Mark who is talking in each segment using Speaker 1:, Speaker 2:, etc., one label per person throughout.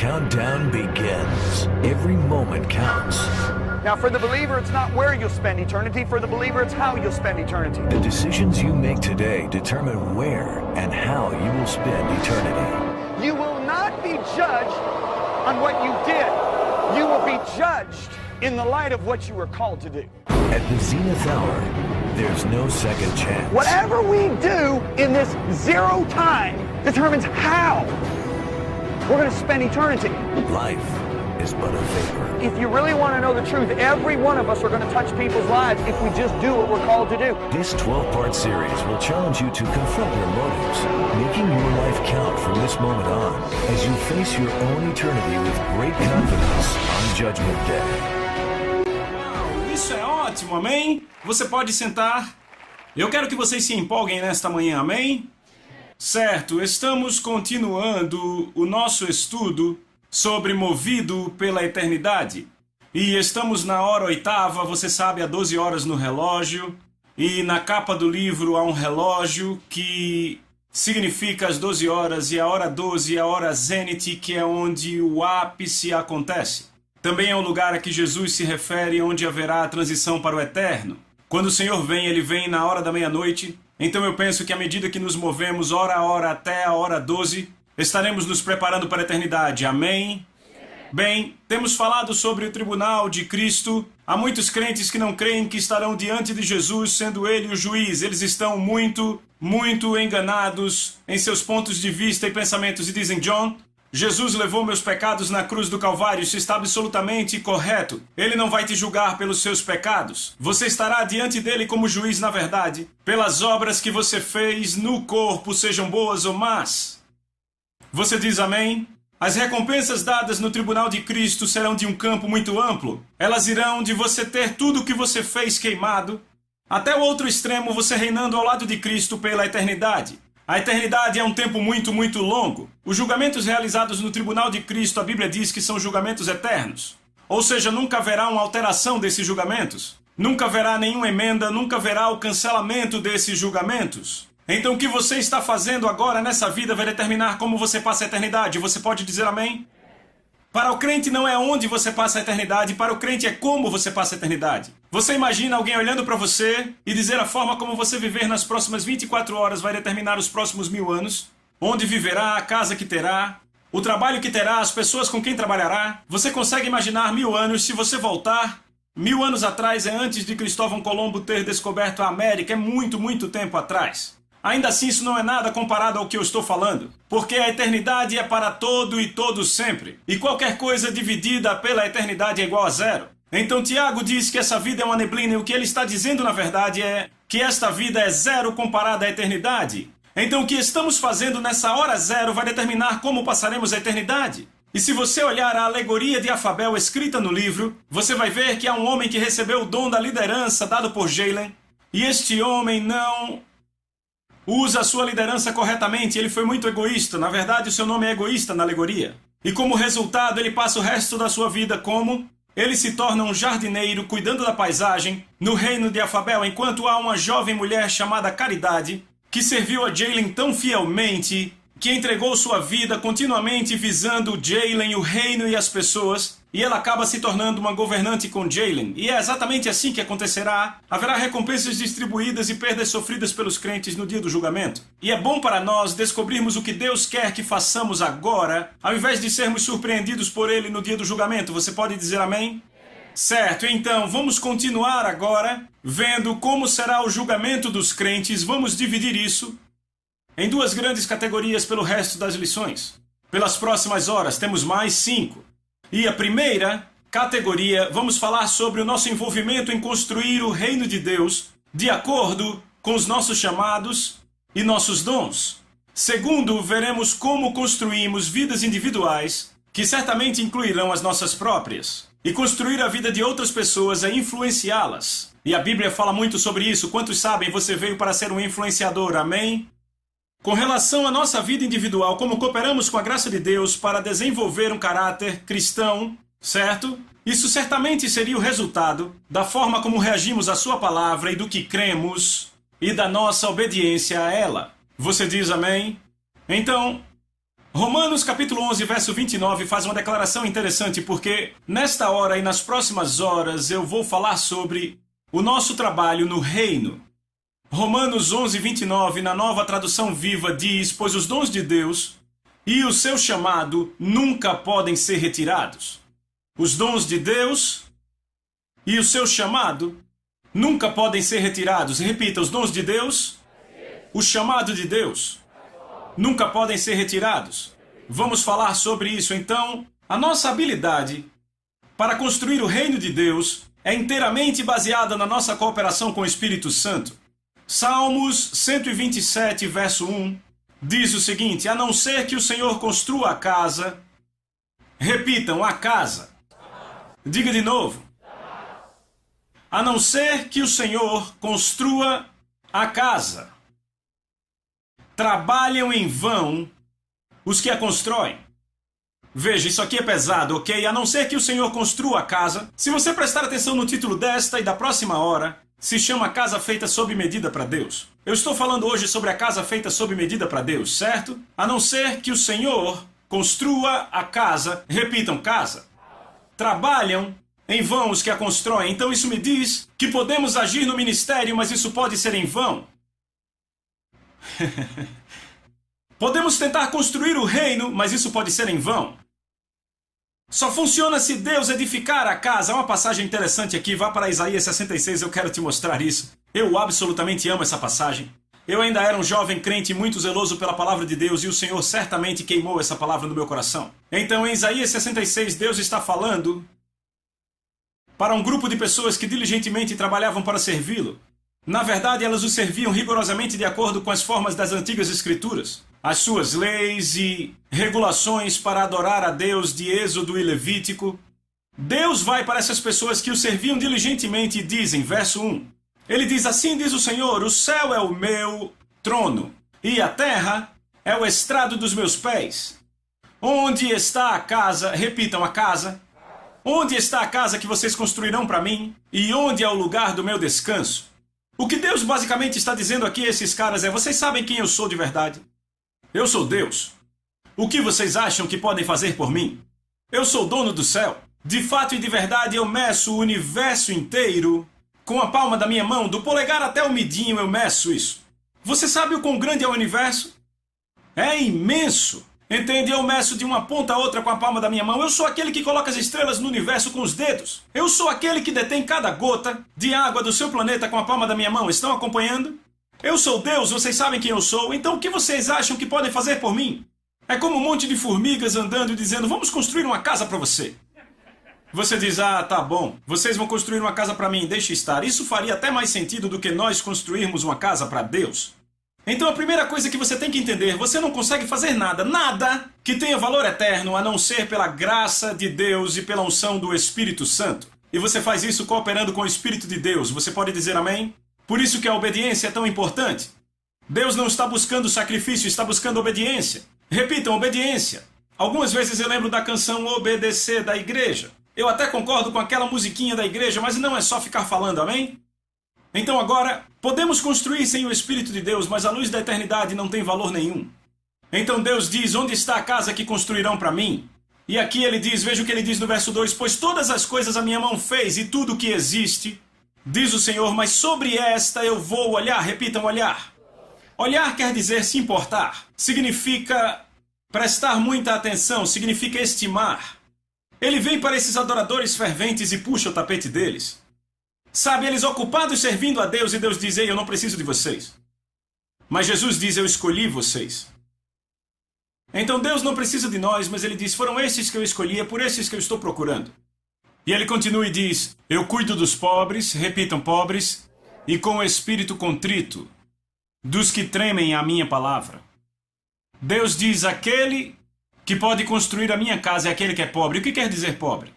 Speaker 1: countdown begins. Every moment counts.
Speaker 2: Now, for the believer, it's not where you'll spend eternity. For the believer, it's how you'll spend eternity.
Speaker 1: The decisions you make today determine where and how you will spend eternity.
Speaker 2: You will not be judged on what you did. You will be judged in the light of what you were called to do.
Speaker 1: At the zenith hour, there's no second chance.
Speaker 2: Whatever we do in this zero time determines how we're going to spend eternity.
Speaker 1: Life is but a vapor.
Speaker 2: If you really want to know the truth, every one of us are going to touch people's lives if we just do what we're called to do.
Speaker 1: This 12-part series will challenge you to confront your motives, making your life count from this moment on as you face your own eternity with great confidence on Judgment Day.
Speaker 3: Isso é ótimo, amém? Você pode sentar. Eu quero que vocês se empolguem nesta manhã, amém? Certo, estamos continuando o nosso estudo sobre Movido pela Eternidade. E estamos na hora oitava, você sabe, há 12 horas no relógio. E na capa do livro há um relógio que significa as 12 horas, e a hora 12 é a hora zênite, que é onde o ápice acontece. Também é um lugar a que Jesus se refere, onde haverá a transição para o eterno. Quando o Senhor vem, Ele vem na hora da meia-noite. Então eu penso que à medida que nos movemos hora a hora até a hora 12, estaremos nos preparando para a eternidade. Amém? Bem, temos falado sobre o tribunal de Cristo. Há muitos crentes que não creem que estarão diante de Jesus, sendo Ele o juiz. Eles estão muito enganados em seus pontos de vista e pensamentos. E dizem, John, Jesus levou meus pecados na cruz do Calvário. Isso está absolutamente correto. Ele não vai te julgar pelos seus pecados. Você estará diante dele como juiz, na verdade, pelas obras que você fez no corpo, sejam boas ou más. Você diz amém? As recompensas dadas no tribunal de Cristo serão de um campo muito amplo. Elas irão de você ter tudo o que você fez queimado, até o outro extremo, você reinando ao lado de Cristo pela eternidade. A eternidade é um tempo muito longo. Os julgamentos realizados no tribunal de Cristo, a Bíblia diz que são julgamentos eternos. Ou seja, nunca haverá uma alteração desses julgamentos. Nunca haverá nenhuma emenda, nunca haverá o cancelamento desses julgamentos. Então o que você está fazendo agora nessa vida vai determinar como você passa a eternidade. Você pode dizer amém? Para o crente não é onde você passa a eternidade, para o crente é como você passa a eternidade. Você imagina alguém olhando para você e dizer a forma como você viver nas próximas 24 horas vai determinar os próximos 1000 anos? Onde viverá, a casa que terá, o trabalho que terá, as pessoas com quem trabalhará? Você consegue imaginar 1000 anos se você voltar? 1000 anos atrás é antes de Cristóvão Colombo ter descoberto a América, é muito tempo atrás. Ainda assim, isso não é nada comparado ao que eu estou falando, porque a eternidade é para todo e todos sempre, e qualquer coisa dividida pela eternidade é igual a zero. Então Tiago diz que essa vida é uma neblina, e o que ele está dizendo na verdade é que esta vida é zero comparada à eternidade. Então o que estamos fazendo nessa hora zero vai determinar como passaremos a eternidade. E se você olhar a alegoria de Afabel escrita no livro, você vai ver que há um homem que recebeu o dom da liderança dado por Jalen, e este homem não usa a sua liderança corretamente. Ele foi muito egoísta. Na verdade, o seu nome é egoísta na alegoria. E como resultado, ele passa o resto da sua vida como? Ele se torna um jardineiro cuidando da paisagem no reino de Afabel, enquanto há uma jovem mulher chamada Caridade que serviu a Jalen tão fielmente, que entregou sua vida continuamente visando Jalen, o reino e as pessoas, e ela acaba se tornando uma governante com Jalen. E é exatamente assim que acontecerá. Haverá recompensas distribuídas e perdas sofridas pelos crentes no dia do julgamento. E é bom para nós descobrirmos o que Deus quer que façamos agora, ao invés de sermos surpreendidos por Ele no dia do julgamento. Você pode dizer amém? Certo, então vamos continuar agora, vendo como será o julgamento dos crentes. Vamos dividir isso em duas grandes categorias pelo resto das lições. Pelas próximas horas, temos mais 5. E a primeira categoria, vamos falar sobre o nosso envolvimento em construir o reino de Deus de acordo com os nossos chamados e nossos dons. Segundo, veremos como construímos vidas individuais, que certamente incluirão as nossas próprias. E construir a vida de outras pessoas é influenciá-las. E a Bíblia fala muito sobre isso. Quantos sabem, você veio para ser um influenciador, amém? Com relação à nossa vida individual, como cooperamos com a graça de Deus para desenvolver um caráter cristão, certo? Isso certamente seria o resultado da forma como reagimos à sua palavra e do que cremos e da nossa obediência a ela. Você diz amém? Então, Romanos capítulo 11, verso 29 faz uma declaração interessante, porque nesta hora e nas próximas horas eu vou falar sobre o nosso trabalho no reino. Romanos 11, 29, na Nova Tradução Viva, diz: pois os dons de Deus e o seu chamado nunca podem ser retirados. Os dons de Deus e o seu chamado nunca podem ser retirados. Repita: os dons de Deus, o chamado de Deus, nunca podem ser retirados. Vamos falar sobre isso. Então, a nossa habilidade para construir o reino de Deus é inteiramente baseada na nossa cooperação com o Espírito Santo. Salmos 127, verso 1, diz o seguinte: a não ser que o Senhor construa a casa, repitam, a casa. Diga de novo. A não ser que o Senhor construa a casa, trabalham em vão os que a constroem. Veja, isso aqui é pesado, ok? A não ser que o Senhor construa a casa. Se você prestar atenção no título desta e da próxima hora, se chama Casa Feita Sob Medida para Deus. Eu estou falando hoje sobre a casa feita sob medida para Deus, certo? A não ser que o Senhor construa a casa, repitam, casa. Trabalham em vão os que a constroem. Então isso me diz que podemos agir no ministério, mas isso pode ser em vão. Podemos tentar construir o reino, mas isso pode ser em vão. Só funciona se Deus edificar a casa. Há uma passagem interessante aqui, vá para Isaías 66, eu quero te mostrar isso. Eu absolutamente amo essa passagem. Eu ainda era um jovem crente muito zeloso pela palavra de Deus e o Senhor certamente queimou essa palavra no meu coração. Então em Isaías 66, Deus está falando para um grupo de pessoas que diligentemente trabalhavam para servi-lo. Na verdade, elas o serviam rigorosamente de acordo com as formas das antigas escrituras. As suas leis e regulações para adorar a Deus de Êxodo e Levítico. Deus vai para essas pessoas que o serviam diligentemente e dizem, verso 1, ele diz: assim diz o Senhor, o céu é o meu trono, e a terra é o estrado dos meus pés. Onde está a casa, repitam, a casa, onde está a casa que vocês construirão para mim, e onde é o lugar do meu descanso? O que Deus basicamente está dizendo aqui a esses caras é: vocês sabem quem eu sou de verdade? Eu sou Deus. O que vocês acham que podem fazer por mim? Eu sou dono do céu. De fato e de verdade eu meço o universo inteiro com a palma da minha mão, do polegar até o midinho eu meço isso. Você sabe o quão grande é o universo? É imenso. Entende? Eu meço de uma ponta a outra com a palma da minha mão. Eu sou aquele que coloca as estrelas no universo com os dedos. Eu sou aquele que detém cada gota de água do seu planeta com a palma da minha mão. Estão acompanhando? Eu sou Deus, vocês sabem quem eu sou, então o que vocês acham que podem fazer por mim? É como um monte de formigas andando e dizendo: vamos construir uma casa para você. Você diz: ah, tá bom, vocês vão construir uma casa para mim, deixe estar. Isso faria até mais sentido do que nós construirmos uma casa para Deus. Então a primeira coisa que você tem que entender: você não consegue fazer nada, nada que tenha valor eterno, a não ser pela graça de Deus e pela unção do Espírito Santo. E você faz isso cooperando com o Espírito de Deus. Você pode dizer amém? Por isso que a obediência é tão importante. Deus não está buscando sacrifício, está buscando obediência. Repitam, obediência. Algumas vezes eu lembro da canção Obedecer da igreja. Eu até concordo com aquela musiquinha da igreja, mas não é só ficar falando, amém? Então agora, podemos construir sem o Espírito de Deus, mas a luz da eternidade não tem valor nenhum. Então Deus diz: onde está a casa que construirão para mim? E aqui ele diz, veja o que ele diz no verso 2, pois todas as coisas a minha mão fez e tudo o que existe, diz o Senhor, mas sobre esta eu vou olhar. Repitam, olhar. Olhar quer dizer se importar. Significa prestar muita atenção, significa estimar. Ele vem para esses adoradores ferventes e puxa o tapete deles. Sabe, eles ocupados servindo a Deus, e Deus diz: ei, eu não preciso de vocês. Mas Jesus diz: eu escolhi vocês. Então Deus não precisa de nós, mas ele diz: foram esses que eu escolhi, é por esses que eu estou procurando. E ele continua e diz: eu cuido dos pobres, repitam, pobres, e com o espírito contrito, dos que tremem a minha palavra. Deus diz: aquele que pode construir a minha casa é aquele que é pobre. O que quer dizer pobre?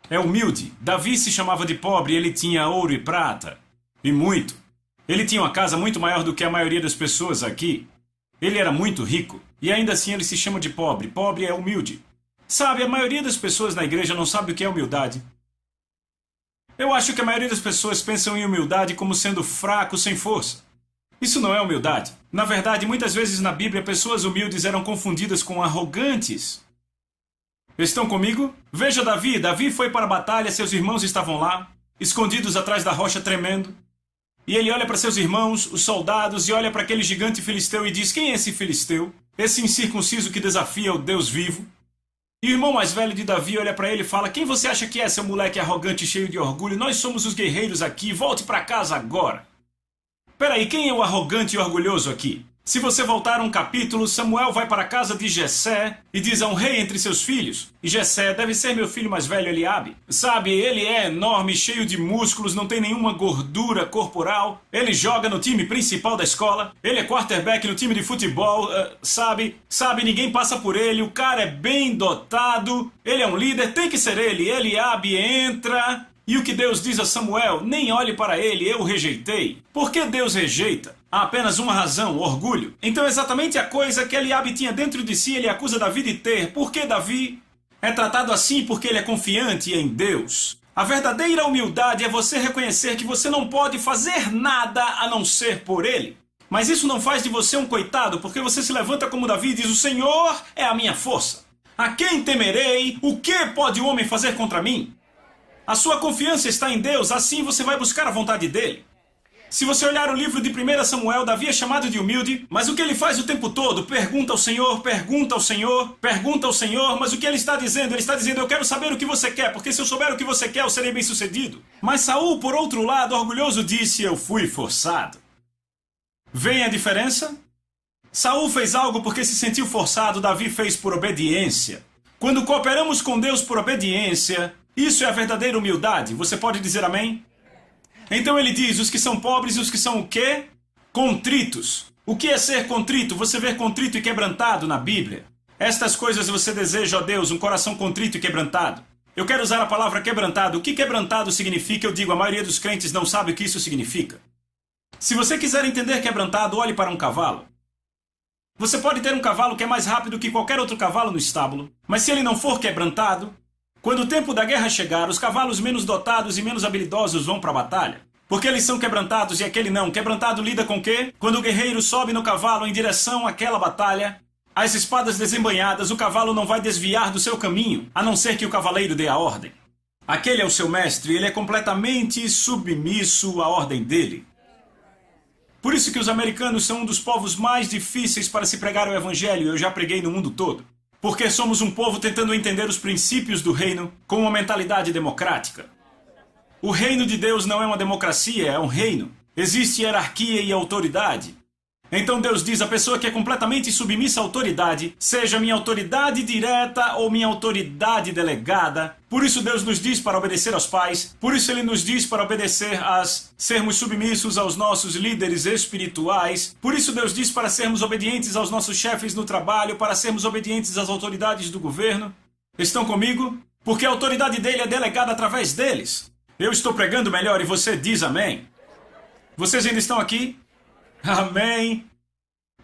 Speaker 3: É humilde. Davi se chamava de pobre, ele tinha ouro e prata, e muito. Ele tinha uma casa muito maior do que a maioria das pessoas aqui. Ele era muito rico, e ainda assim ele se chama de pobre. Pobre é humilde. Sabe, a maioria das pessoas na igreja não sabe o que é humildade. Eu acho que a maioria das pessoas pensam em humildade como sendo fraco, sem força. Isso não é humildade. Na verdade, muitas vezes na Bíblia, pessoas humildes eram confundidas com arrogantes. Estão comigo? Veja Davi. Davi foi para a batalha, seus irmãos estavam lá, escondidos atrás da rocha tremendo. E ele olha para seus irmãos, os soldados, e olha para aquele gigante filisteu e diz: quem é esse filisteu? Esse incircunciso que desafia o Deus vivo? E o irmão mais velho de Davi olha para ele e fala: quem você acha que é, seu moleque arrogante e cheio de orgulho? Nós somos os guerreiros aqui, volte para casa agora. Peraí, quem é o arrogante e orgulhoso aqui? Se você voltar um capítulo, Samuel vai para a casa de Jessé e diz a um rei entre seus filhos. E Jessé deve ser meu filho mais velho, Eliabe. Sabe, ele é enorme, cheio de músculos, não tem nenhuma gordura corporal. Ele joga no time principal da escola. Ele é quarterback no time de futebol. Sabe, ninguém passa por ele. O cara é bem dotado. Ele é um líder, tem que ser ele. Eliabe entra. E o que Deus diz a Samuel? Nem olhe para ele, eu o rejeitei. Por que Deus rejeita? Há apenas uma razão, orgulho. Então exatamente a coisa que Eliabe tinha dentro de si, ele acusa Davi de ter. Por que Davi é tratado assim? Porque ele é confiante em Deus. A verdadeira humildade é você reconhecer que você não pode fazer nada a não ser por ele. Mas isso não faz de você um coitado, porque você se levanta como Davi e diz: o Senhor é a minha força. A quem temerei? O que pode o homem fazer contra mim? A sua confiança está em Deus, assim você vai buscar a vontade dele. Se você olhar o livro de 1 Samuel, Davi é chamado de humilde, mas o que ele faz o tempo todo? Pergunta ao Senhor, pergunta ao Senhor, pergunta ao Senhor, mas o que ele está dizendo? Ele está dizendo: eu quero saber o que você quer, porque se eu souber o que você quer, eu serei bem sucedido. Mas Saul, por outro lado, orgulhoso, disse: eu fui forçado. Vem a diferença? Saul fez algo porque se sentiu forçado, Davi fez por obediência. Quando cooperamos com Deus por obediência, isso é a verdadeira humildade. Você pode dizer amém? Então ele diz: os que são pobres e os que são o quê? Contritos. O que é ser contrito? Você vê contrito e quebrantado na Bíblia. Estas coisas você deseja, ó Deus, um coração contrito e quebrantado. Eu quero usar a palavra quebrantado. O que quebrantado significa? Eu digo, a maioria dos crentes não sabe o que isso significa. Se você quiser entender quebrantado, olhe para um cavalo. Você pode ter um cavalo que é mais rápido que qualquer outro cavalo no estábulo, mas se ele não for quebrantado, quando o tempo da guerra chegar, os cavalos menos dotados e menos habilidosos vão para a batalha. Porque eles são quebrantados e aquele não. Quebrantado lida com o quê? Quando o guerreiro sobe no cavalo em direção àquela batalha, as espadas desembainhadas, o cavalo não vai desviar do seu caminho, a não ser que o cavaleiro dê a ordem. Aquele é o seu mestre, ele é completamente submisso à ordem dele. Por isso que os americanos são um dos povos mais difíceis para se pregar o evangelho, eu já preguei no mundo todo. Porque somos um povo tentando entender os princípios do reino com uma mentalidade democrática. O reino de Deus não é uma democracia, é um reino. Existe hierarquia e autoridade. Então Deus diz: a pessoa que é completamente submissa à autoridade, seja minha autoridade direta ou minha autoridade delegada. Por isso Deus nos diz para obedecer aos pais. Por isso Ele nos diz para obedecer sermos submissos aos nossos líderes espirituais. Por isso Deus diz para sermos obedientes aos nossos chefes no trabalho, para sermos obedientes às autoridades do governo. Estão comigo? Porque a autoridade dele é delegada através deles. Eu estou pregando melhor e você diz amém. Vocês ainda estão aqui? Amém.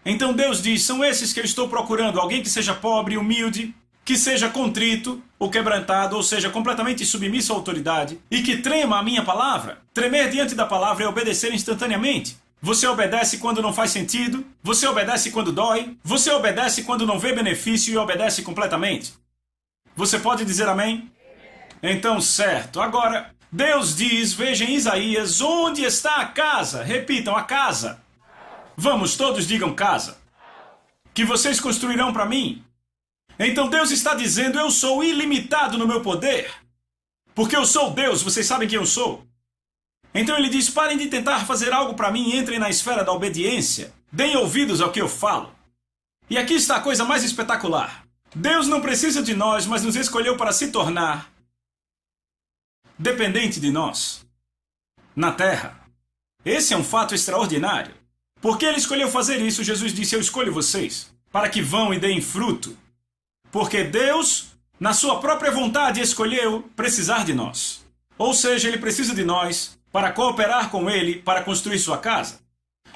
Speaker 3: Então Deus diz: são esses que eu estou procurando, alguém que seja pobre, humilde, que seja contrito ou quebrantado, ou seja, completamente submisso à autoridade, e que trema a minha palavra. Tremer diante da palavra é obedecer instantaneamente. Você obedece quando não faz sentido, você obedece quando dói, você obedece quando não vê benefício e obedece completamente. Você pode dizer amém? Então, certo. Agora, Deus diz, veja em Isaías, onde está a casa? Repitam, a casa. Vamos, todos digam casa. Que vocês construirão para mim. Então Deus está dizendo: eu sou ilimitado no meu poder. Porque eu sou Deus, vocês sabem quem eu sou. Então ele diz: parem de tentar fazer algo para mim e entrem na esfera da obediência. Deem ouvidos ao que eu falo. E aqui está a coisa mais espetacular. Deus não precisa de nós, mas nos escolheu para se tornar dependente de nós. Na terra. Esse é um fato extraordinário. Porque ele escolheu fazer isso, Jesus disse: eu escolho vocês, para que vão e deem fruto. Porque Deus, na sua própria vontade, escolheu precisar de nós. Ou seja, ele precisa de nós para cooperar com ele para construir sua casa.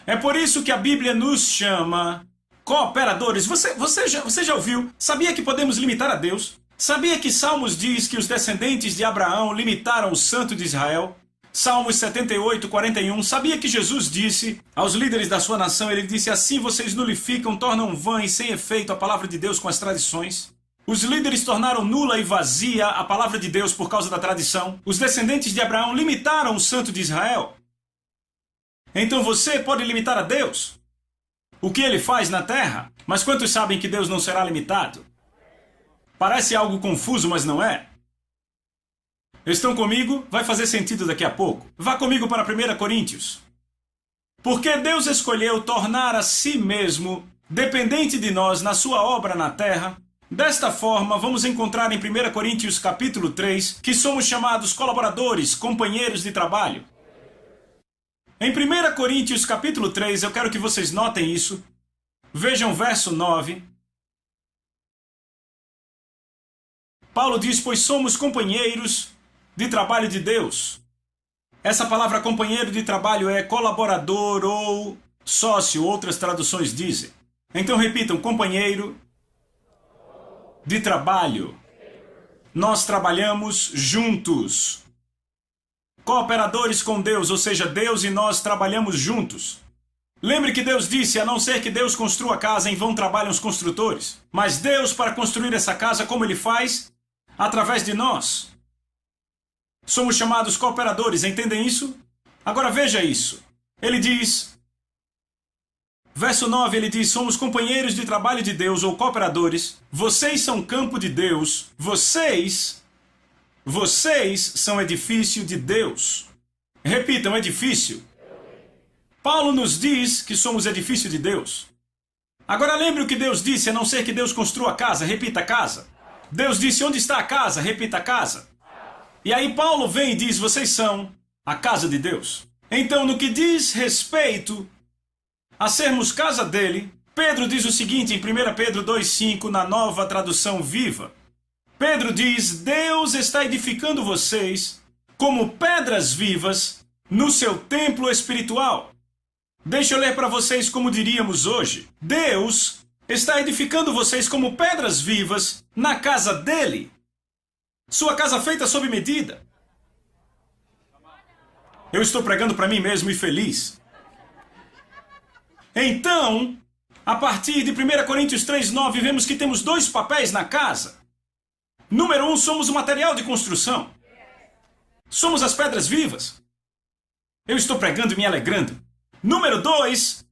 Speaker 3: É por isso que a Bíblia nos chama cooperadores. Você já ouviu? Sabia que podemos limitar a Deus? Sabia que Salmos diz que os descendentes de Abraão limitaram o Santo de Israel? Salmos 78, 41. Sabia que Jesus disse aos líderes da sua nação, ele disse assim: vocês nulificam, tornam vã e sem efeito a palavra de Deus com as tradições. Os líderes tornaram nula e vazia a palavra de Deus por causa da tradição. Os descendentes de Abraão limitaram o santo de Israel. Então você pode limitar a Deus? O que ele faz na terra? Mas quantos sabem que Deus não será limitado? Parece algo confuso, mas não é. Estão comigo? Vai fazer sentido daqui a pouco. Vá comigo para 1 Coríntios. Porque Deus escolheu tornar a si mesmo dependente de nós na sua obra na terra. Desta forma, vamos encontrar em 1 Coríntios capítulo 3 que somos chamados colaboradores, companheiros de trabalho. Em 1 Coríntios capítulo 3, eu quero que vocês notem isso. Vejam o verso 9. Paulo diz: pois somos companheiros de trabalho de Deus. Essa palavra companheiro de trabalho é colaborador ou sócio, outras traduções dizem. Então repitam: companheiro de trabalho. Nós trabalhamos juntos. Cooperadores com Deus, ou seja, Deus e nós trabalhamos juntos. Lembre que Deus disse: a não ser que Deus construa a casa, em vão trabalham os construtores. Mas Deus, para construir essa casa, como Ele faz? Através de nós. Somos chamados cooperadores, entendem isso? Agora veja isso. Ele diz, verso 9, ele diz: somos companheiros de trabalho de Deus ou cooperadores. Vocês são campo de Deus. Vocês são edifício de Deus. Repitam: edifício. Paulo nos diz que somos edifício de Deus. Agora lembre o que Deus disse: a não ser que Deus construa a casa. Repita: casa. Deus disse: onde está a casa? Repita: casa. E aí Paulo vem e diz: vocês são a casa de Deus. Então, no que diz respeito a sermos casa dele, Pedro diz o seguinte em 1 Pedro 2,5, na Nova Tradução Viva. Pedro diz: Deus está edificando vocês como pedras vivas no seu templo espiritual. Deixa eu ler para vocês como diríamos hoje. Deus está edificando vocês como pedras vivas na casa dele. Sua casa feita sob medida. Eu estou pregando para mim mesmo e feliz. Então, a partir de 1 Coríntios 3,9, vemos que temos dois papéis na casa. Número 1, somos o material de construção. Somos as pedras vivas. Eu estou pregando e me alegrando. Número 2,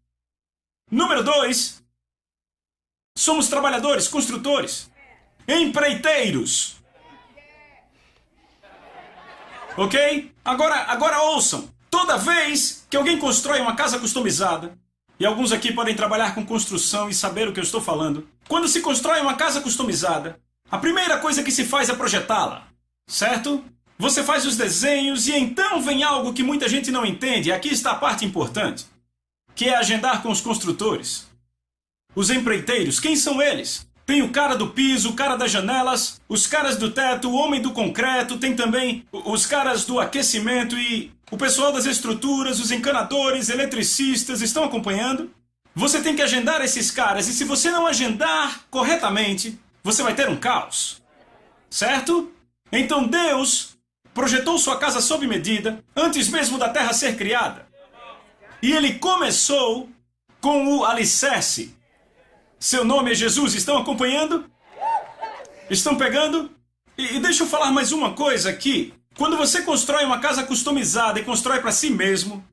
Speaker 3: somos trabalhadores, construtores, empreiteiros. Ok? Agora ouçam. Toda vez que alguém constrói uma casa customizada, e alguns aqui podem trabalhar com construção e saber o que eu estou falando. Quando se constrói uma casa customizada, a primeira coisa que se faz é projetá-la, certo? Você faz os desenhos e então vem algo que muita gente não entende. Aqui está a parte importante, que é agendar com os construtores. Os empreiteiros, quem são eles? Tem o cara do piso, o cara das janelas, os caras do teto, o homem do concreto, tem também os caras do aquecimento e o pessoal das estruturas, os encanadores, eletricistas, estão acompanhando? Você tem que agendar esses caras e se você não agendar corretamente, você vai ter um caos. Certo? Então Deus projetou sua casa sob medida antes mesmo da terra ser criada. E Ele começou com o alicerce. Seu nome é Jesus, estão acompanhando? Estão pegando? E deixa eu falar mais uma coisa aqui. Quando você constrói uma casa customizada e constrói para si mesmo,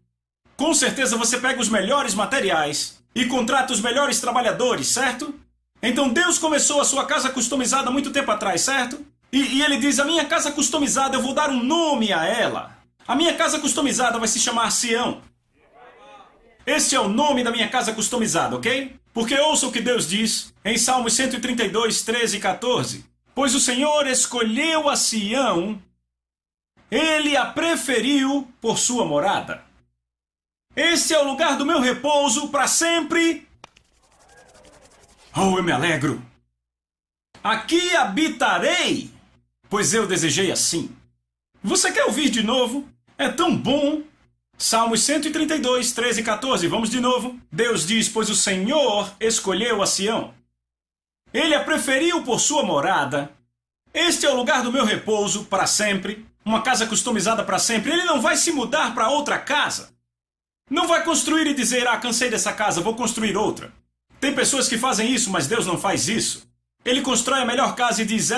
Speaker 3: com certeza você pega os melhores materiais e contrata os melhores trabalhadores, certo? Então Deus começou a sua casa customizada há muito tempo atrás, certo? E Ele diz: a minha casa customizada, eu vou dar um nome a ela. A minha casa customizada vai se chamar Sião. Este é o nome da minha casa customizada, ok? Porque ouça o que Deus diz em Salmos 132, 13 e 14. Pois o Senhor escolheu a Sião, Ele a preferiu por sua morada. Este é o lugar do meu repouso para sempre. Oh, eu me alegro. Aqui habitarei, pois eu desejei assim. Você quer ouvir de novo? É tão bom. Salmos 132, 13 e 14, vamos de novo. Deus diz: pois o Senhor escolheu a Sião. Ele a preferiu por sua morada. Este é o lugar do meu repouso para sempre. uma casa customizada para sempre. Ele não vai se mudar para outra casa. Não vai construir e dizer, cansei dessa casa, vou construir outra. Tem pessoas que fazem isso, mas Deus não faz isso. Ele constrói a melhor casa e diz,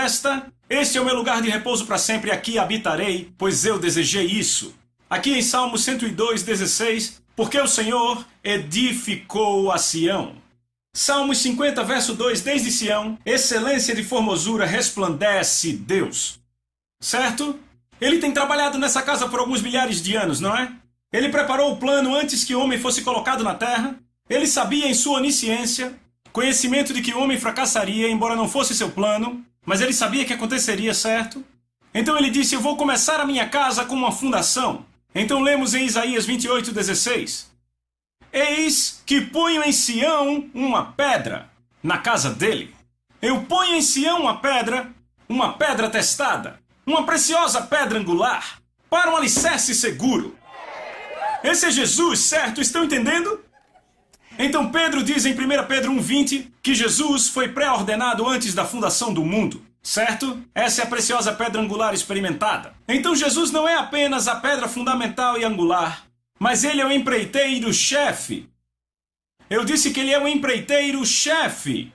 Speaker 3: este é o meu lugar de repouso para sempre, aqui habitarei, pois eu desejei isso. Aqui em Salmo 102:16, porque o Senhor edificou a Sião. Salmos 50, verso 2, desde Sião, excelência de formosura resplandece Deus. Certo? Ele tem trabalhado nessa casa por alguns milhares de anos, não é? Ele preparou o plano antes que o homem fosse colocado na terra. Ele sabia em sua onisciência, conhecimento de que o homem fracassaria, embora não fosse seu plano, mas ele sabia que aconteceria, certo? Então ele disse, eu vou começar a minha casa com uma fundação. Então lemos em Isaías 28:16. Eis que ponho em Sião uma pedra na casa dele. Eu ponho em Sião uma pedra testada, uma preciosa pedra angular, para um alicerce seguro. Esse é Jesus, certo? Estão entendendo? Então Pedro diz em 1 Pedro 1:20 que Jesus foi pré-ordenado antes da fundação do mundo, certo? Essa é a preciosa pedra angular experimentada. Então Jesus não é apenas a pedra fundamental e angular, mas ele é o empreiteiro-chefe. Eu disse que ele é o empreiteiro-chefe.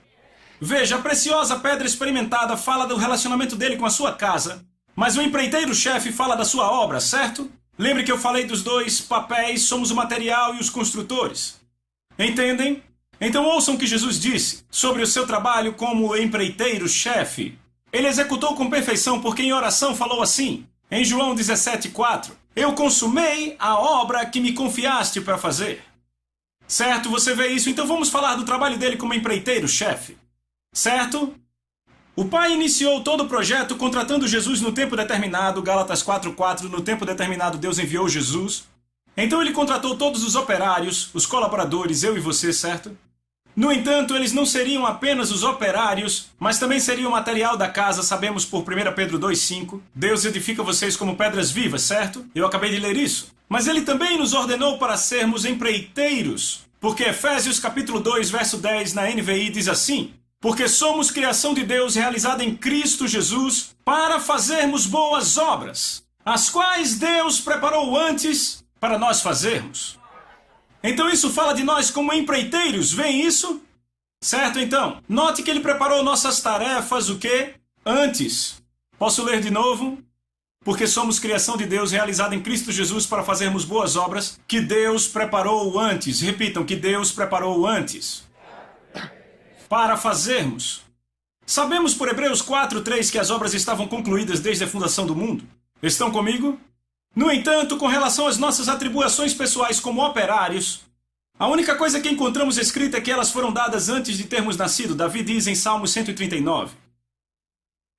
Speaker 3: Veja, a preciosa pedra experimentada fala do relacionamento dele com a sua casa, mas o empreiteiro-chefe fala da sua obra, certo? Lembre que eu falei dos dois papéis, somos o material e os construtores. Entendem? Então ouçam o que Jesus disse sobre o seu trabalho como empreiteiro-chefe. Ele executou com perfeição porque em oração falou assim, em João 17:4, eu consumei a obra que me confiaste para fazer. Certo? Você vê isso? Então vamos falar do trabalho dele como empreiteiro-chefe. Certo? O Pai iniciou todo o projeto contratando Jesus no tempo determinado, Gálatas 4:4, no tempo determinado Deus enviou Jesus. Então ele contratou todos os operários, os colaboradores, eu e você, certo? No entanto, eles não seriam apenas os operários, mas também seriam o material da casa, sabemos por 1 Pedro 2:5. Deus edifica vocês como pedras vivas, certo? Eu acabei de ler isso. Mas ele também nos ordenou para sermos empreiteiros, porque Efésios capítulo 2, verso 10 na NVI diz assim, porque somos criação de Deus realizada em Cristo Jesus para fazermos boas obras, as quais Deus preparou antes para nós fazermos. Então isso fala de nós como empreiteiros, vem isso? Certo, então? Note que ele preparou nossas tarefas, o quê? Antes. Posso ler de novo? Porque somos criação de Deus realizada em Cristo Jesus para fazermos boas obras que Deus preparou antes. Repitam, que Deus preparou antes. Para fazermos. Sabemos por Hebreus 4:3 que as obras estavam concluídas desde a fundação do mundo. Estão comigo? No entanto, com relação às nossas atribuições pessoais como operários, a única coisa que encontramos escrita é que elas foram dadas antes de termos nascido. Davi diz em Salmo 139.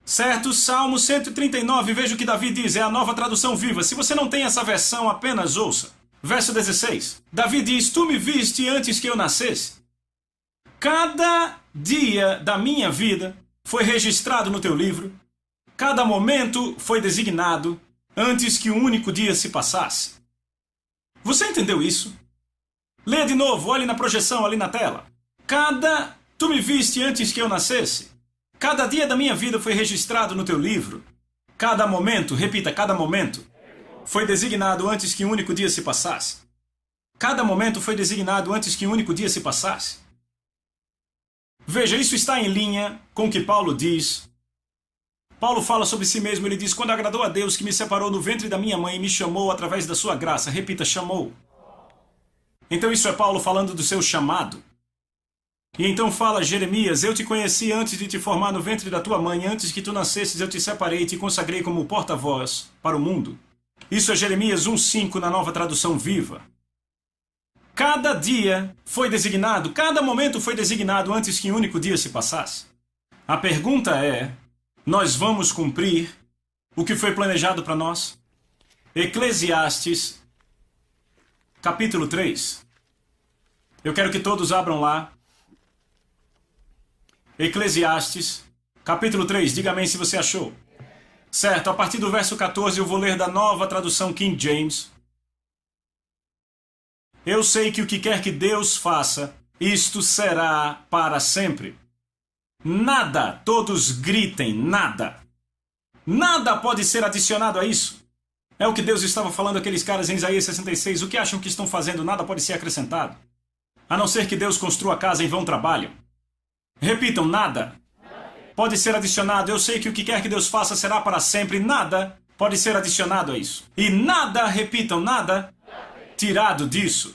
Speaker 3: Certo? Salmo 139, veja o que Davi diz, é a nova tradução viva. Se você não tem essa versão, apenas ouça. Verso 16. Davi diz, tu me viste antes que eu nascesse. Cada dia da minha vida foi registrado no teu livro. Cada momento foi designado antes que um único dia se passasse. Você entendeu isso? Leia de novo, olhe na projeção ali na tela. Tu me viste antes que eu nascesse. Cada dia da minha vida foi registrado no teu livro. Cada momento, repita, cada momento, foi designado antes que um único dia se passasse. Cada momento foi designado antes que um único dia se passasse. Veja, isso está em linha com o que Paulo diz. Paulo fala sobre si mesmo, ele diz, quando agradou a Deus que me separou no ventre da minha mãe e me chamou através da sua graça. Repita, chamou. Então isso é Paulo falando do seu chamado. E então fala Jeremias, eu te conheci antes de te formar no ventre da tua mãe, antes que tu nascesses eu te separei e te consagrei como porta-voz para o mundo. Isso é Jeremias 1:5 na nova tradução viva. Cada dia foi designado, cada momento foi designado antes que um único dia se passasse. A pergunta é, nós vamos cumprir o que foi planejado para nós? Eclesiastes, capítulo 3. Eu quero que todos abram lá. Eclesiastes, capítulo 3. Diga amém se você achou. Certo, a partir do verso 14 eu vou ler da nova tradução King James. Eu sei que o que quer que Deus faça, isto será para sempre. Nada, todos gritem, nada. Nada pode ser adicionado a isso. É o que Deus estava falando àqueles caras em Isaías 66. O que acham que estão fazendo? Nada pode ser acrescentado. A não ser que Deus construa a casa em vão trabalho. Repitam, nada pode ser adicionado. Eu sei que o que quer que Deus faça será para sempre. Nada pode ser adicionado a isso. E nada, repitam, nada tirado disso.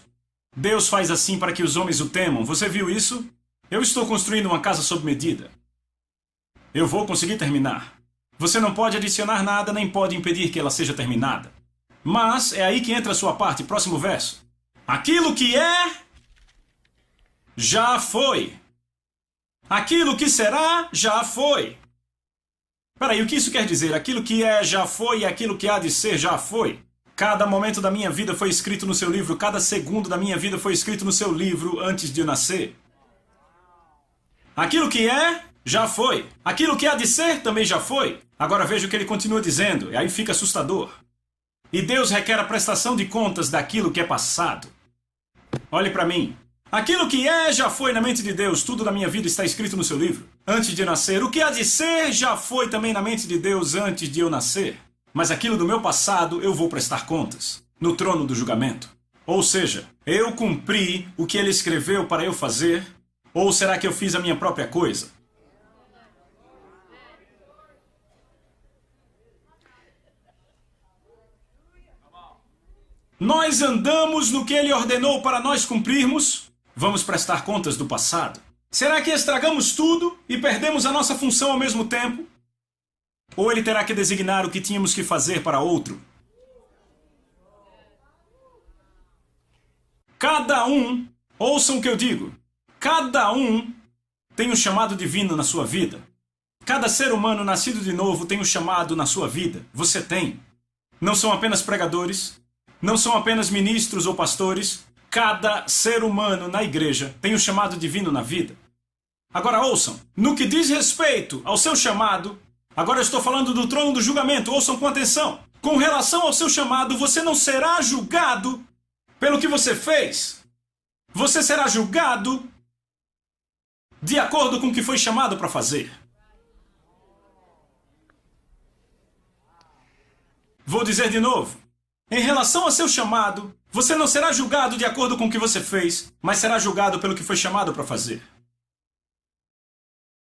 Speaker 3: Deus faz assim para que os homens o temam. Você viu isso? Eu estou construindo uma casa sob medida. Eu vou conseguir terminar. Você não pode adicionar nada, nem pode impedir que ela seja terminada. Mas é aí que entra a sua parte. Próximo verso. Aquilo que é, já foi. Aquilo que será, já foi. Peraí, o que isso quer dizer? Aquilo que é, já foi, e aquilo que há de ser, já foi. Cada momento da minha vida foi escrito no seu livro. Cada segundo da minha vida foi escrito no seu livro antes de eu nascer. Aquilo que é, já foi. Aquilo que há de ser, também já foi. Agora veja o que ele continua dizendo, e aí fica assustador. E Deus requer a prestação de contas daquilo que é passado. Olhe para mim. Aquilo que é, já foi na mente de Deus. Tudo na minha vida está escrito no seu livro antes de nascer. O que há de ser, já foi também na mente de Deus antes de eu nascer. Mas aquilo do meu passado, eu vou prestar contas. No trono do julgamento. Ou seja, eu cumpri o que ele escreveu para eu fazer? Ou será que eu fiz a minha própria coisa? Nós andamos no que ele ordenou para nós cumprirmos? Vamos prestar contas do passado? Será que estragamos tudo e perdemos a nossa função ao mesmo tempo? Ou ele terá que designar o que tínhamos que fazer para outro? Cada um, ouçam o que eu digo, cada um tem um chamado divino na sua vida. Cada ser humano nascido de novo tem um chamado na sua vida. Você tem. Não são apenas pregadores, não são apenas ministros ou pastores. Cada ser humano na igreja tem um chamado divino na vida. Agora ouçam, no que diz respeito ao seu chamado, agora eu estou falando do trono do julgamento, ouçam com atenção. Com relação ao seu chamado, você não será julgado pelo que você fez. Você será julgado de acordo com o que foi chamado para fazer. Vou dizer de novo. Em relação ao seu chamado, você não será julgado de acordo com o que você fez, mas será julgado pelo que foi chamado para fazer.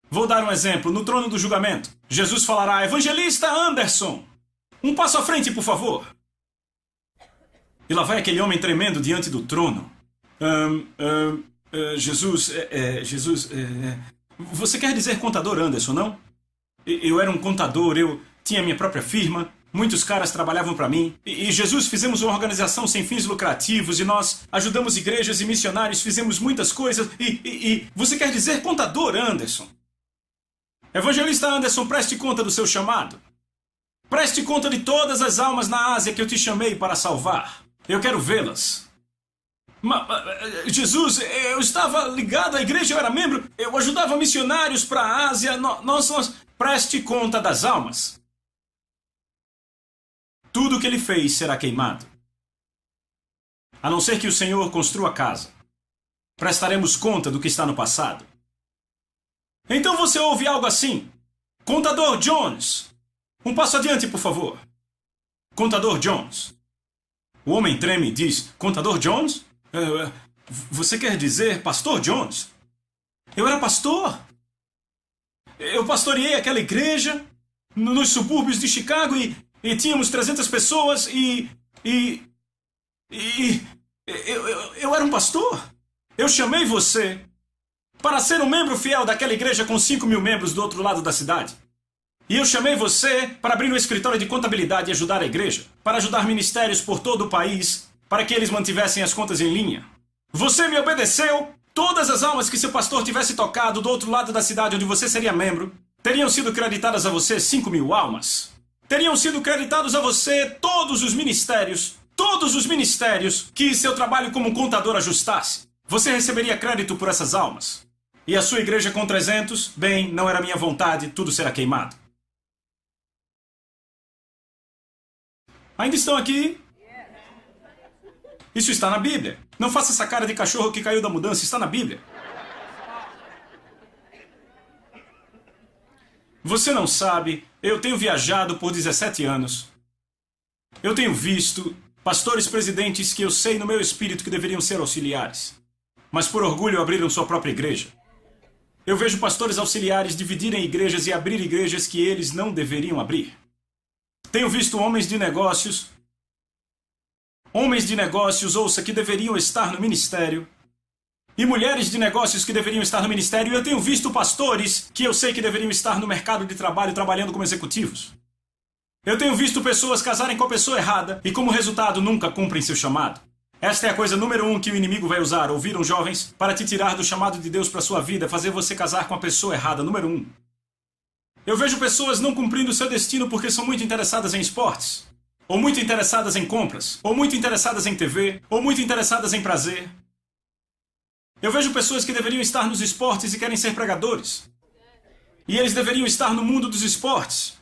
Speaker 3: Vou dar um exemplo. No trono do julgamento, Jesus falará: Evangelista Anderson, um passo à frente, por favor. E lá vai aquele homem tremendo diante do trono. Jesus, você quer dizer contador Anderson, não? Eu era um contador, eu tinha minha própria firma. Muitos caras trabalhavam para mim. E Jesus, fizemos uma organização sem fins lucrativos e nós ajudamos igrejas e missionários, fizemos muitas coisas. E você quer dizer contador Anderson? Evangelista Anderson, preste conta do seu chamado. Preste conta de todas as almas na Ásia que eu te chamei para salvar. Eu quero vê-las. Jesus, eu estava ligado à igreja, eu era membro, eu ajudava missionários para a Ásia. Preste conta das almas. Tudo o que ele fez será queimado. A não ser que o Senhor construa a casa. Prestaremos conta do que está no passado. Então você ouve algo assim: Contador Jones, um passo adiante, por favor. Contador Jones. O homem treme e diz: Contador Jones? Você quer dizer Pastor Jones? Eu era pastor. Eu pastoreei aquela igreja nos subúrbios de Chicago e tínhamos 300 pessoas eu era um pastor. Eu chamei você para ser um membro fiel daquela igreja com 5.000 membros do outro lado da cidade. E eu chamei você para abrir um escritório de contabilidade e ajudar a igreja, para ajudar ministérios por todo o país, para que eles mantivessem as contas em linha. Você me obedeceu. Todas as almas que seu pastor tivesse tocado do outro lado da cidade onde você seria membro, teriam sido creditadas a você 5.000 almas. Teriam sido creditados a você todos os ministérios que seu trabalho como contador ajustasse. Você receberia crédito por essas almas. E a sua igreja com 300, bem, não era minha vontade, tudo será queimado. Ainda estão aqui? Isso está na Bíblia. Não faça essa cara de cachorro que caiu da mudança, está na Bíblia. Você não sabe, eu tenho viajado por 17 anos. Eu tenho visto pastores presidentes que eu sei no meu espírito que deveriam ser auxiliares, mas por orgulho abriram sua própria igreja. Eu vejo pastores auxiliares dividirem igrejas e abrir igrejas que eles não deveriam abrir. Tenho visto homens de negócios, ouça, que deveriam estar no ministério, e mulheres de negócios que deveriam estar no ministério, e eu tenho visto pastores que eu sei que deveriam estar no mercado de trabalho trabalhando como executivos. Eu tenho visto pessoas casarem com a pessoa errada e, como resultado, nunca cumprem seu chamado. Esta é a coisa número 1 que o inimigo vai usar, ouviram, jovens? Para te tirar do chamado de Deus para sua vida, fazer você casar com a pessoa errada, número 1. Eu vejo pessoas não cumprindo seu destino porque são muito interessadas em esportes, ou muito interessadas em compras, ou muito interessadas em TV, ou muito interessadas em prazer. Eu vejo pessoas que deveriam estar nos esportes e querem ser pregadores. E eles deveriam estar no mundo dos esportes.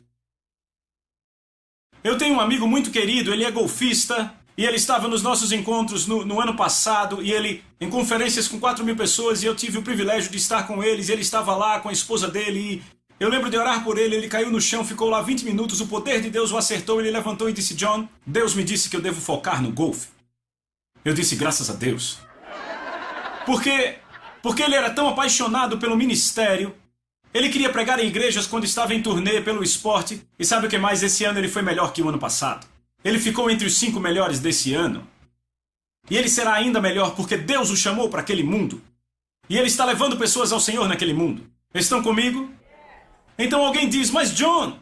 Speaker 3: Eu tenho um amigo muito querido, ele é golfista, e ele estava nos nossos encontros no ano passado, e ele, em conferências com 4.000 pessoas, e eu tive o privilégio de estar com eles, e ele estava lá com a esposa dele, e eu lembro de orar por ele, ele caiu no chão, ficou lá 20 minutos, o poder de Deus o acertou, ele levantou e disse, John, Deus me disse que eu devo focar no golfe. Eu disse, graças a Deus. Porque ele era tão apaixonado pelo ministério. Ele queria pregar em igrejas quando estava em turnê pelo esporte. E sabe o que mais? Esse ano ele foi melhor que o ano passado. Ele ficou entre os 5 melhores desse ano. E ele será ainda melhor porque Deus o chamou para aquele mundo. E ele está levando pessoas ao Senhor naquele mundo. Estão comigo? Então alguém diz, mas John,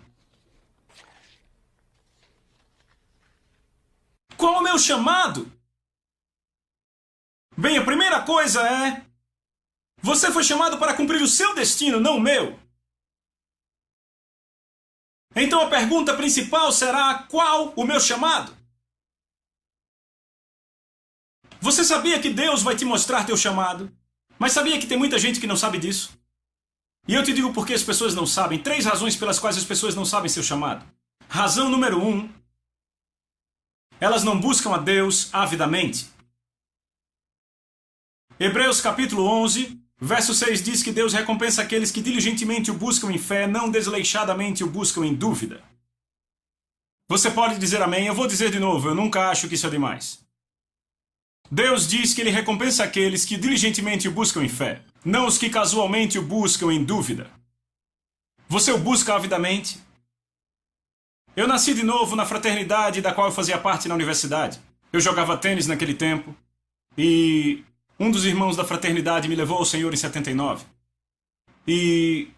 Speaker 3: qual é o meu chamado? Bem, a primeira coisa é, você foi chamado para cumprir o seu destino, não o meu. Então a pergunta principal será, qual o meu chamado? Você sabia que Deus vai te mostrar teu chamado? Mas sabia que tem muita gente que não sabe disso? E eu te digo por que as pessoas não sabem. 3 razões pelas quais as pessoas não sabem seu chamado. Razão número 1. Elas não buscam a Deus avidamente. Hebreus capítulo 11, verso 6 diz que Deus recompensa aqueles que diligentemente o buscam em fé, não desleixadamente o buscam em dúvida. Você pode dizer amém? Eu vou dizer de novo, eu nunca acho que isso é demais. Deus diz que Ele recompensa aqueles que diligentemente o buscam em fé, não os que casualmente o buscam em dúvida. Você o busca avidamente? Eu nasci de novo na fraternidade da qual eu fazia parte na universidade. Eu jogava tênis naquele tempo e um dos irmãos da fraternidade me levou ao Senhor em 79. E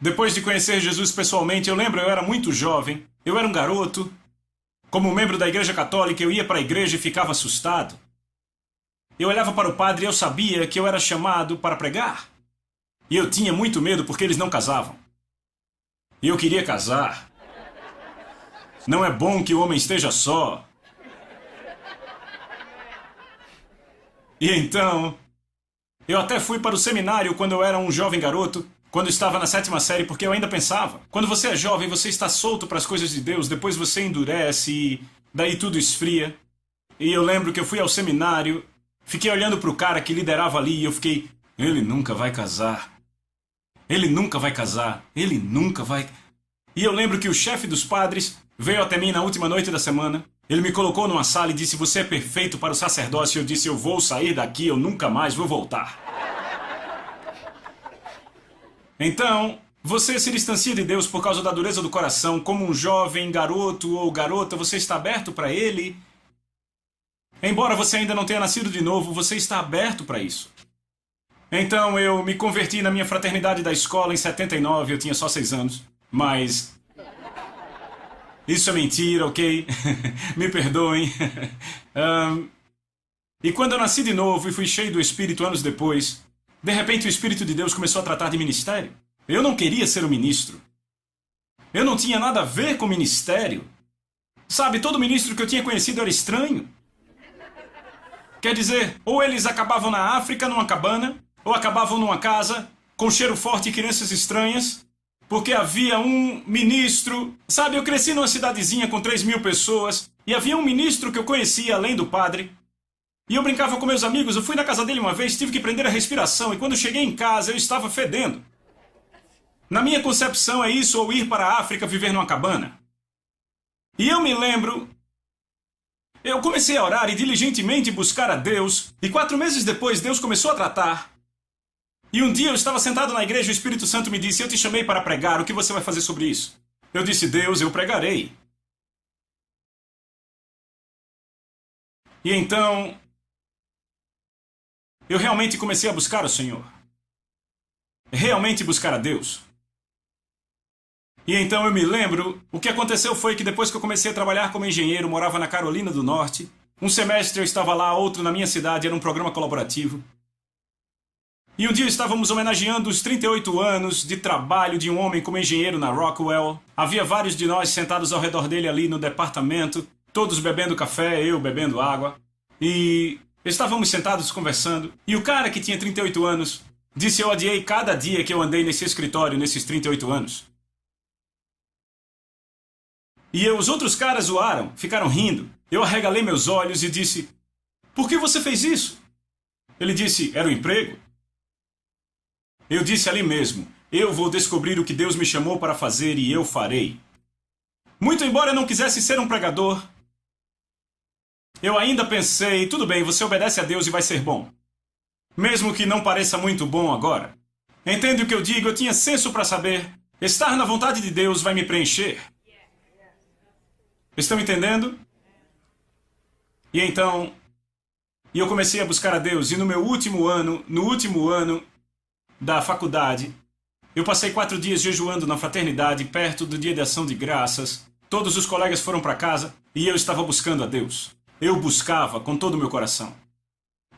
Speaker 3: depois de conhecer Jesus pessoalmente, eu lembro, eu era muito jovem, eu era um garoto. Como membro da Igreja Católica, eu ia para a igreja e ficava assustado. Eu olhava para o padre e eu sabia que eu era chamado para pregar. E eu tinha muito medo porque eles não casavam. E eu queria casar. Não é bom que o homem esteja só. E então, eu até fui para o seminário quando eu era um jovem garoto, quando estava na 7ª série, porque eu ainda pensava. Quando você é jovem, você está solto para as coisas de Deus, depois você endurece e daí tudo esfria. E eu lembro que eu fui ao seminário, fiquei olhando para o cara que liderava ali e eu fiquei, ele nunca vai casar. Ele nunca vai casar. Ele nunca vai... E eu lembro que o chefe dos padres veio até mim na última noite da semana. Ele me colocou numa sala e disse, você é perfeito para o sacerdócio. Eu disse, eu vou sair daqui, eu nunca mais vou voltar. Então, você se distancia de Deus por causa da dureza do coração. Como um jovem garoto ou garota, você está aberto para Ele. Embora você ainda não tenha nascido de novo, você está aberto para isso. Então, eu me converti na minha fraternidade da escola em 79, eu tinha só 6 anos. Mas... isso é mentira, ok? Me perdoem. E quando eu nasci de novo e fui cheio do Espírito anos depois, de repente o Espírito de Deus começou a tratar de ministério. Eu não queria ser um ministro. Eu não tinha nada a ver com ministério. Sabe, todo ministro que eu tinha conhecido era estranho. Quer dizer, ou eles acabavam na África, numa cabana, ou acabavam numa casa, com cheiro forte e crianças estranhas, porque havia um ministro... Sabe, eu cresci numa cidadezinha com 3.000 pessoas, e havia um ministro que eu conhecia, além do padre, e eu brincava com meus amigos, eu fui na casa dele uma vez, tive que prender a respiração, e quando cheguei em casa eu estava fedendo. Na minha concepção é isso ou ir para a África viver numa cabana. E eu me lembro, eu comecei a orar e diligentemente buscar a Deus, e 4 meses depois Deus começou a tratar. E um dia eu estava sentado na igreja e o Espírito Santo me disse: eu te chamei para pregar, o que você vai fazer sobre isso? Eu disse: Deus, eu pregarei. E então, eu realmente comecei a buscar o Senhor. Realmente buscar a Deus. E então eu me lembro, o que aconteceu foi que depois que eu comecei a trabalhar como engenheiro, morava na Carolina do Norte. Um semestre eu estava lá, outro na minha cidade, era um programa colaborativo. E um dia estávamos homenageando os 38 anos de trabalho de um homem como engenheiro na Rockwell. Havia vários de nós sentados ao redor dele ali no departamento, todos bebendo café, eu bebendo água. E estávamos sentados conversando. E o cara que tinha 38 anos disse: eu odiei cada dia que eu andei nesse escritório nesses 38 anos. E os outros caras zoaram, ficaram rindo. Eu arregalei meus olhos e disse: por que você fez isso? Ele disse: era o emprego. Eu disse ali mesmo: eu vou descobrir o que Deus me chamou para fazer e eu farei. Muito embora eu não quisesse ser um pregador, eu ainda pensei: tudo bem, você obedece a Deus e vai ser bom. Mesmo que não pareça muito bom agora. Entende o que eu digo? Eu tinha senso para saber. Estar na vontade de Deus vai me preencher. Estão entendendo? E então, eu comecei a buscar a Deus, e no último ano da faculdade, eu passei 4 dias jejuando na fraternidade, perto do Dia de Ação de Graças. Todos os colegas foram para casa, e eu estava buscando a Deus. Eu buscava com todo o meu coração.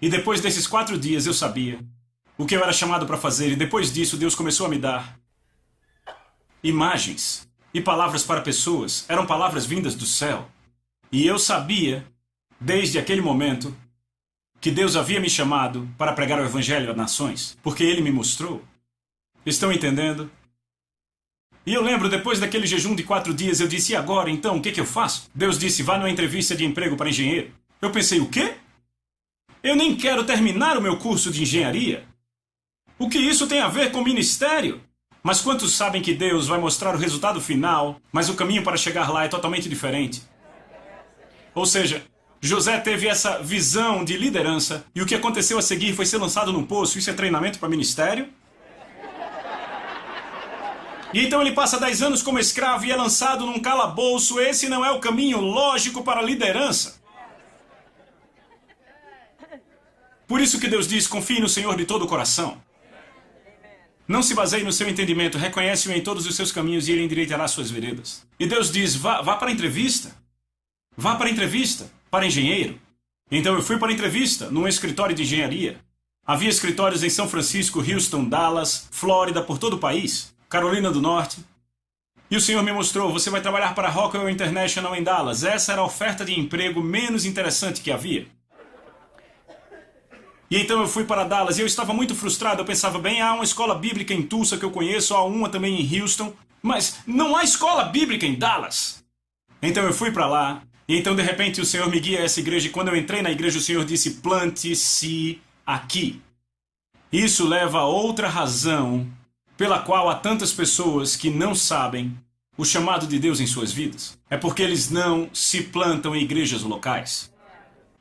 Speaker 3: E depois desses 4 dias eu sabia o que eu era chamado para fazer, e depois disso Deus começou a me dar imagens e palavras para pessoas. Eram palavras vindas do céu. E eu sabia, desde aquele momento, que Deus havia me chamado para pregar o Evangelho a nações, porque Ele me mostrou. Estão entendendo? E eu lembro, depois daquele jejum de 4 dias, eu disse: e agora, então, o que eu faço? Deus disse: vá numa entrevista de emprego para engenheiro. Eu pensei: o quê? Eu nem quero terminar o meu curso de engenharia. O que isso tem a ver com ministério? Mas quantos sabem que Deus vai mostrar o resultado final, mas o caminho para chegar lá é totalmente diferente? Ou seja, José teve essa visão de liderança, e o que aconteceu a seguir foi ser lançado num poço. Isso é treinamento para ministério? E então ele passa 10 anos como escravo e é lançado num calabouço. Esse não é o caminho lógico para a liderança. Por isso que Deus diz: confie no Senhor de todo o coração. Não se baseie no seu entendimento, reconhece-o em todos os seus caminhos e Ele endireitará suas veredas. E Deus diz: vá para a entrevista. Vá para a entrevista, para engenheiro. Então eu fui para a entrevista, num escritório de engenharia. Havia escritórios em São Francisco, Houston, Dallas, Flórida, por todo o país, Carolina do Norte. E o Senhor me mostrou: você vai trabalhar para a Rockwell International em Dallas. Essa era a oferta de emprego menos interessante que havia. E então eu fui para Dallas e eu estava muito frustrado. Eu pensava: bem, há uma escola bíblica em Tulsa que eu conheço, há uma também em Houston, mas não há escola bíblica em Dallas. Então eu fui para lá, e então de repente o Senhor me guia a essa igreja, e quando eu entrei na igreja o Senhor disse: plante-se aqui. Isso leva a outra razão pela qual há tantas pessoas que não sabem o chamado de Deus em suas vidas. É porque eles não se plantam em igrejas locais.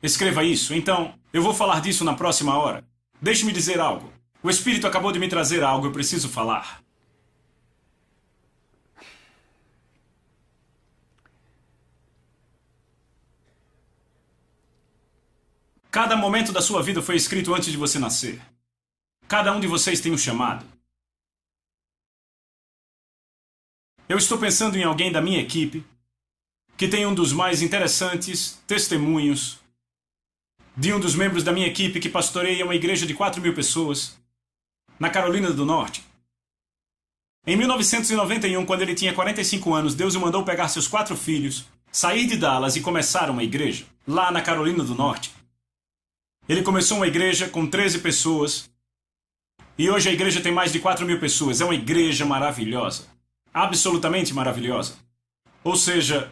Speaker 3: Escreva isso. Então, eu vou falar disso na próxima hora. Deixe-me dizer algo. O Espírito acabou de me trazer algo, eu preciso falar. Cada momento da sua vida foi escrito antes de você nascer. Cada um de vocês tem um chamado. Eu estou pensando em alguém da minha equipe que tem um dos mais interessantes testemunhos de um dos membros da minha equipe que pastoreia uma igreja de 4.000 pessoas na Carolina do Norte. Em 1991, quando ele tinha 45 anos, Deus o mandou pegar seus 4 filhos, sair de Dallas e começar uma igreja lá na Carolina do Norte. Ele começou uma igreja com 13 pessoas e hoje a igreja tem mais de 4.000 pessoas. É uma igreja maravilhosa, absolutamente maravilhosa. Ou seja,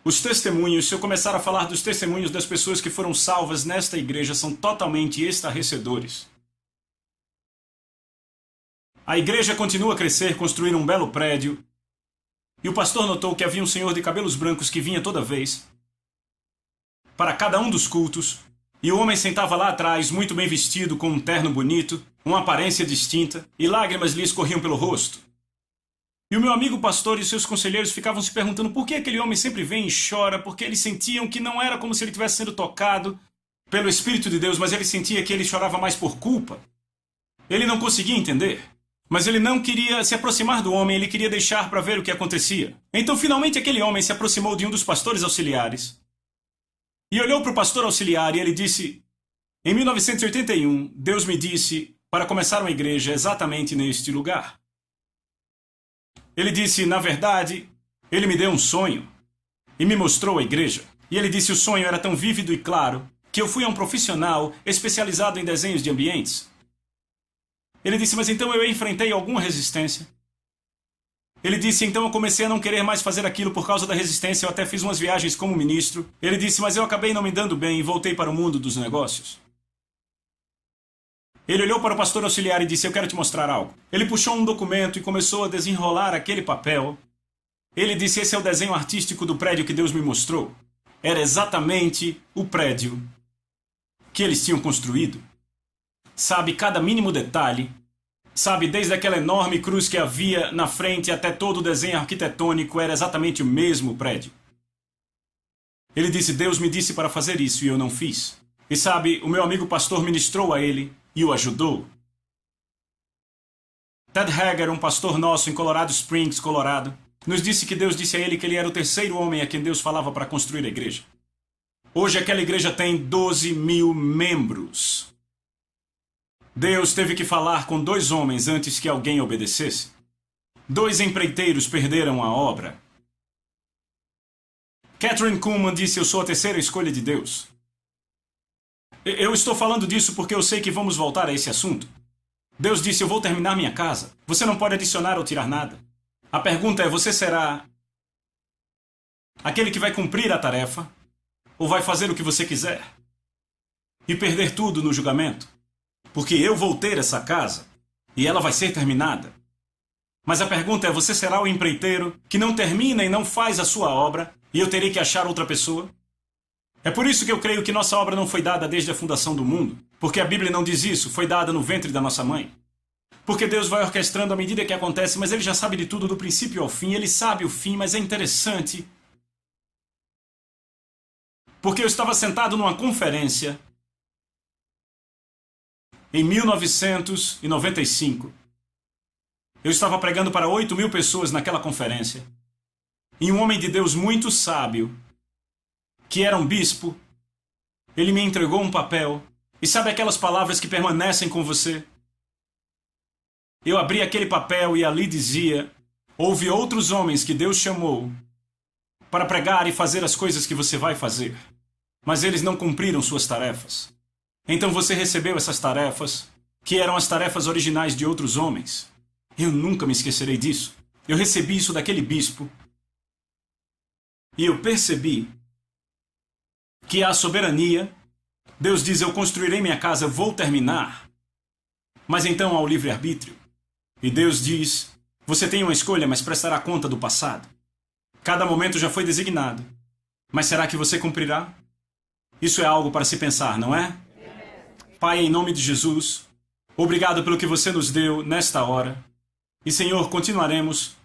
Speaker 3: os testemunhos, se eu começar a falar dos testemunhos das pessoas que foram salvas nesta igreja, são totalmente estarrecedores. A igreja continua a crescer, construir um belo prédio. E o pastor notou que havia um senhor de cabelos brancos que vinha toda vez para cada um dos cultos. E o homem sentava lá atrás, muito bem vestido, com um terno bonito, uma aparência distinta, e lágrimas lhe escorriam pelo rosto. E o meu amigo pastor e seus conselheiros ficavam se perguntando por que aquele homem sempre vem e chora, porque eles sentiam que não era como se ele estivesse sendo tocado pelo Espírito de Deus, mas ele sentia que ele chorava mais por culpa. Ele não conseguia entender. Mas ele não queria se aproximar do homem, ele queria deixar para ver o que acontecia. Então, finalmente, aquele homem se aproximou de um dos pastores auxiliares e olhou para o pastor auxiliar e ele disse: em 1981, Deus me disse para começar uma igreja exatamente neste lugar. Ele disse: na verdade, ele me deu um sonho e me mostrou a igreja. E ele disse: o sonho era tão vívido e claro que eu fui a um profissional especializado em desenhos de ambientes. Ele disse: mas então eu enfrentei alguma resistência. Ele disse: então eu comecei a não querer mais fazer aquilo por causa da resistência. Eu até fiz umas viagens como ministro. Ele disse: mas eu acabei não me dando bem e voltei para o mundo dos negócios. Ele olhou para o pastor auxiliar e disse: eu quero te mostrar algo. Ele puxou um documento e começou a desenrolar aquele papel. Ele disse: esse é o desenho artístico do prédio que Deus me mostrou. Era exatamente o prédio que eles tinham construído. Sabe, cada mínimo detalhe. Sabe, desde aquela enorme cruz que havia na frente até todo o desenho arquitetônico, era exatamente o mesmo prédio. Ele disse: Deus me disse para fazer isso e eu não fiz. E sabe, o meu amigo pastor ministrou a ele e o ajudou. Ted Hager, um pastor nosso em Colorado Springs, Colorado, nos disse que Deus disse a ele que ele era o terceiro homem a quem Deus falava para construir a igreja. Hoje aquela igreja tem 12 mil membros. Deus teve que falar com 2 homens antes que alguém obedecesse. 2 empreiteiros perderam a obra. Kathryn Kuhlman disse: eu sou a terceira escolha de Deus. Eu estou falando disso porque eu sei que vamos voltar a esse assunto. Deus disse: eu vou terminar minha casa. Você não pode adicionar ou tirar nada. A pergunta é: você será aquele que vai cumprir a tarefa ou vai fazer o que você quiser e perder tudo no julgamento? Porque eu vou ter essa casa e ela vai ser terminada. Mas a pergunta é: você será o empreiteiro que não termina e não faz a sua obra e eu terei que achar outra pessoa? É por isso que eu creio que nossa obra não foi dada desde a fundação do mundo. Porque a Bíblia não diz isso, foi dada no ventre da nossa mãe. Porque Deus vai orquestrando à medida que acontece, mas Ele já sabe de tudo do princípio ao fim. Ele sabe o fim, mas é interessante. Porque eu estava sentado numa conferência em 1995. Eu estava pregando para 8.000 pessoas naquela conferência. E um homem de Deus muito sábio, que era um bispo, ele me entregou um papel. E sabe aquelas palavras que permanecem com você? Eu abri aquele papel e ali dizia: houve outros homens que Deus chamou para pregar e fazer as coisas que você vai fazer, mas eles não cumpriram suas tarefas. Então você recebeu essas tarefas, que eram as tarefas originais de outros homens. Eu nunca me esquecerei disso. Eu recebi isso daquele bispo. E eu percebi que há soberania. Deus diz: eu construirei minha casa, vou terminar. Mas então há o livre-arbítrio. E Deus diz: você tem uma escolha, mas prestará conta do passado. Cada momento já foi designado. Mas será que você cumprirá? Isso é algo para se pensar, não é? Pai, em nome de Jesus, obrigado pelo que você nos deu nesta hora. E, Senhor, continuaremos.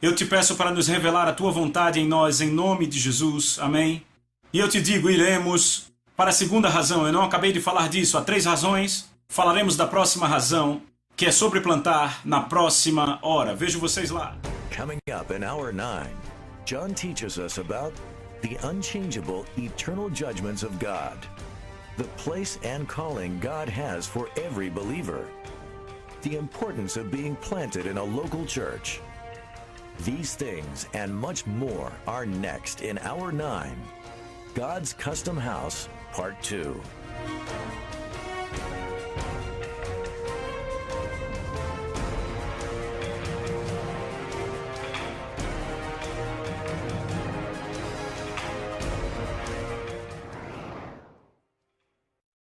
Speaker 3: Eu te peço para nos revelar a tua vontade em nós, em nome de Jesus. Amém. E eu te digo, iremos para a segunda razão. Eu não acabei de falar disso. Há 3 razões. Falaremos da próxima razão, que é sobre plantar na próxima hora. Vejo vocês lá.
Speaker 1: Coming up in hour 9, John teaches us about the unchangeable, eternal judgments of God, the place and calling God has for every believer, the importance of being planted in a local church. These things and much more are next in hour 9, God's Custom House, Part 2.